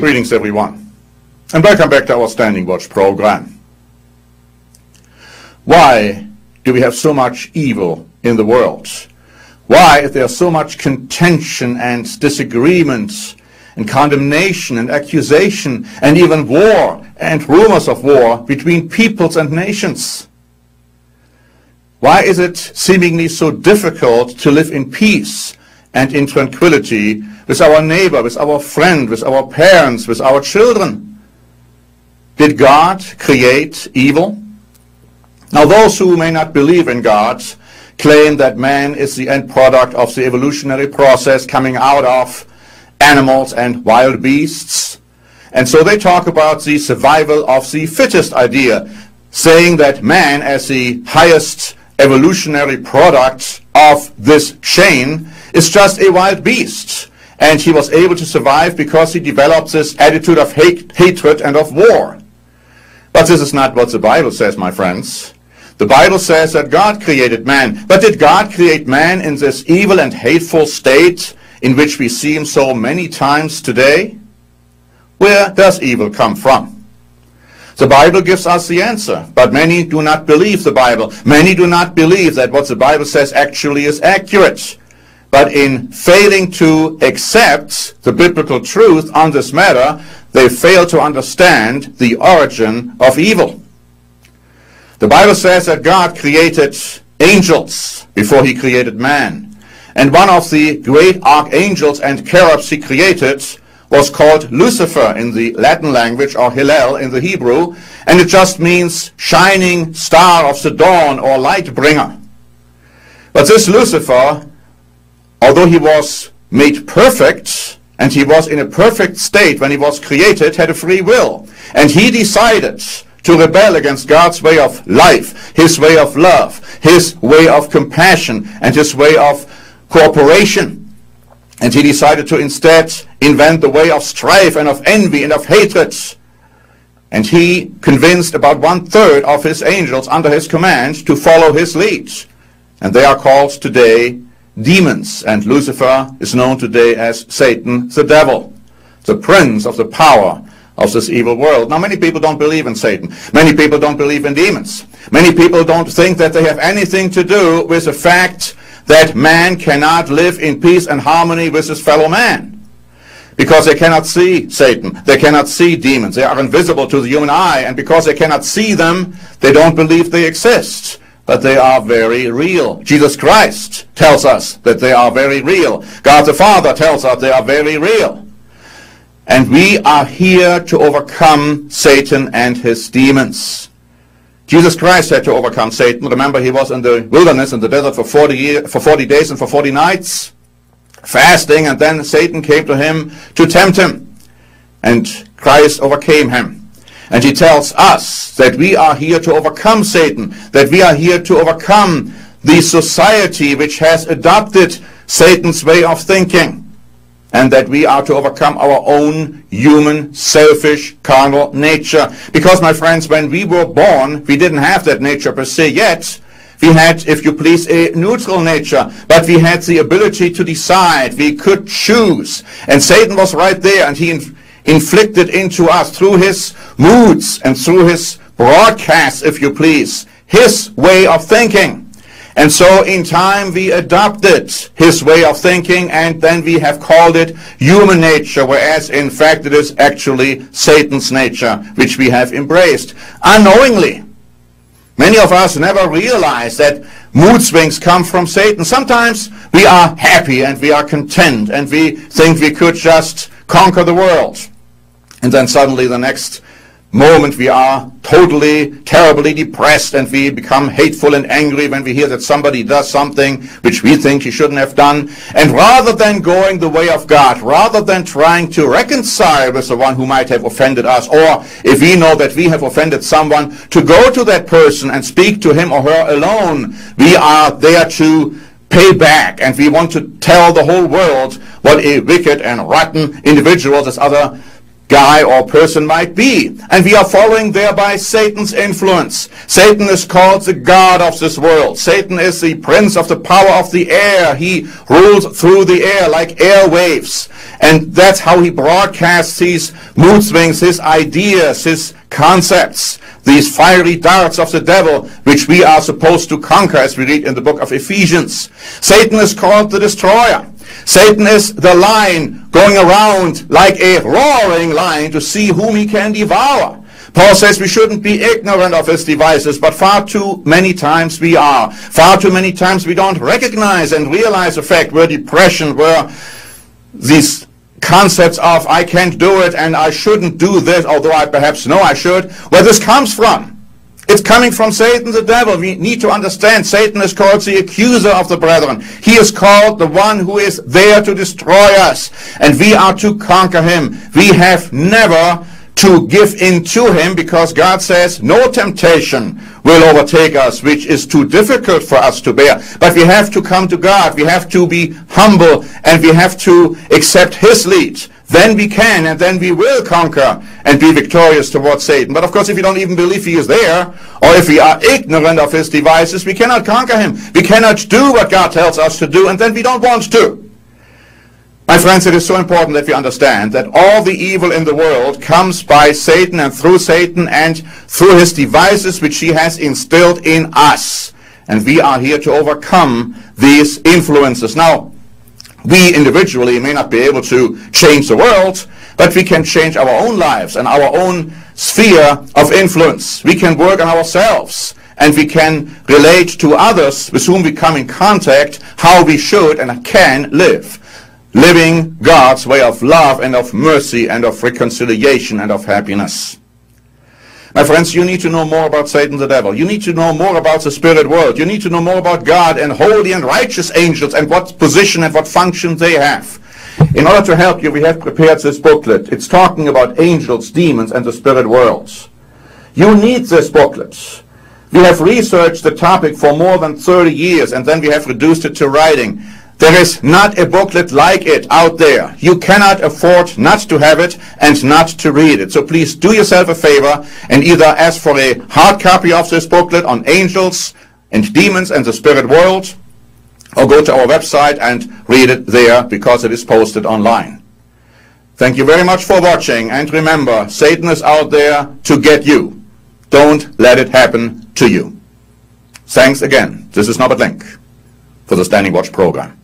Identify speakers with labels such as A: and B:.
A: Greetings everyone, and welcome back to our Standing Watch program. Why do we have so much evil in the world? Why is there so much contention and disagreement and condemnation and accusation and even war and rumors of war between peoples and nations? Why is it seemingly so difficult to live in peace and in tranquility with our neighbor, with our friend, with our parents, with our children? Did God create evil? Now, those who may not believe in God claim that man is the end product of the evolutionary process coming out of animals and wild beasts. And so they talk about the survival of the fittest idea, saying that man, as the highest evolutionary product of this chain, is just a wild beast. And he was able to survive because he developed this attitude of hatred and of war. But this is not what the Bible says, my friends. The Bible says that God created man. But did God create man in this evil and hateful state in which we see him so many times today? Where does evil come from? The Bible gives us the answer, but many do not believe the Bible. Many do not believe that what the Bible says actually is accurate. But in failing to accept the biblical truth on this matter, they fail to understand the origin of evil. The Bible says that God created angels before he created man. And one of the great archangels and cherubs he created was called Lucifer in the Latin language, or Hillel in the Hebrew, and it just means shining star of the dawn or light bringer. But this Lucifer, although he was made perfect, and he was in a perfect state when he was created, had a free will. And he decided to rebel against God's way of life, his way of love, his way of compassion, and his way of cooperation. And he decided to instead invent the way of strife and of envy and of hatred. And he convinced about 1/3 of his angels under his command to follow his lead. And they are called today demons. And Lucifer is known today as Satan, the devil, the prince of the power of this evil world. Now, many people don't believe in Satan. Many people don't believe in demons. Many people don't think that they have anything to do with the fact that man cannot live in peace and harmony with his fellow man. Because they cannot see Satan. They cannot see demons. They are invisible to the human eye. And because they cannot see them, they don't believe they exist. But they are very real. Jesus Christ tells us that they are very real. God the Father tells us they are very real. And we are here to overcome Satan and his demons. Jesus Christ had to overcome Satan. Remember, he was in the wilderness, in the desert for 40 days and for 40 nights, fasting, and then Satan came to him to tempt him. And Christ overcame him. And he tells us that we are here to overcome Satan, that we are here to overcome the society which has adopted Satan's way of thinking, and that we are to overcome our own human, selfish, carnal nature. Because, my friends, when we were born, we didn't have that nature per se yet. We had, if you please, a neutral nature, but we had the ability to decide. We could choose. And Satan was right there, and he inflicted into us through his moods and through his broadcasts, if you please, his way of thinking. And so in time we adopted his way of thinking, and then we have called it human nature, whereas in fact it is actually Satan's nature, which we have embraced unknowingly. Many of us never realize that mood swings come from Satan. Sometimes we are happy and we are content and we think we could just conquer the world. And then suddenly the next moment we are totally, terribly depressed, and we become hateful and angry when we hear that somebody does something which we think he shouldn't have done. And rather than going the way of God, rather than trying to reconcile with the one who might have offended us, or if we know that we have offended someone, to go to that person and speak to him or her alone, we are there to pay back, and we want to tell the whole world what a wicked and rotten individual this other guy or person might be. And we are following thereby Satan's influence. Satan is called the God of this world. Satan is the prince of the power of the air. He rules through the air like airwaves. And that's how he broadcasts his mood swings, his ideas, his concepts, these fiery darts of the devil, which we are supposed to conquer, as we read in the book of Ephesians. Satan is called the destroyer. Satan is the lion going around like a roaring lion to see whom he can devour. Paul says we shouldn't be ignorant of his devices, but far too many times we are. Far too many times we don't recognize and realize the fact where depression, where these concepts of I can't do it and I shouldn't do this, although I perhaps know I should, where this comes from. It's coming from Satan the devil. We need to understand Satan is called the accuser of the brethren. He is called the one who is there to destroy us, and we are to conquer him. We have never to give in to him, because God says no temptation will overtake us which is too difficult for us to bear. But we have to come to God. We have to be humble, and we have to accept his lead. Then we can, and then we will conquer and be victorious towards Satan. But of course, if we don't even believe he is there, or if we are ignorant of his devices, we cannot conquer him. We cannot do what God tells us to do, and then we don't want to. My friends, it is so important that we understand that all the evil in the world comes by Satan and through his devices which he has instilled in us. And we are here to overcome these influences. Now, we individually may not be able to change the world, but we can change our own lives and our own sphere of influence. We can work on ourselves, and we can relate to others with whom we come in contact how we should and can live. Living God's way of love and of mercy and of reconciliation and of happiness. My friends, you need to know more about Satan the devil. You need to know more about the spirit world. You need to know more about God and holy and righteous angels and what position and what function they have. In order to help you, we have prepared this booklet. It's talking about angels, demons, and the spirit worlds. You need this booklet. We have researched the topic for more than 30 years, and then we have reduced it to writing. There is not a booklet like it out there. You cannot afford not to have it and not to read it. So please do yourself a favor and either ask for a hard copy of this booklet on angels and demons and the spirit world, or go to our website and read it there, because it is posted online. Thank you very much for watching, and remember, Satan is out there to get you. Don't let it happen to you. Thanks again. This is Norbert Lenk for the Standing Watch program.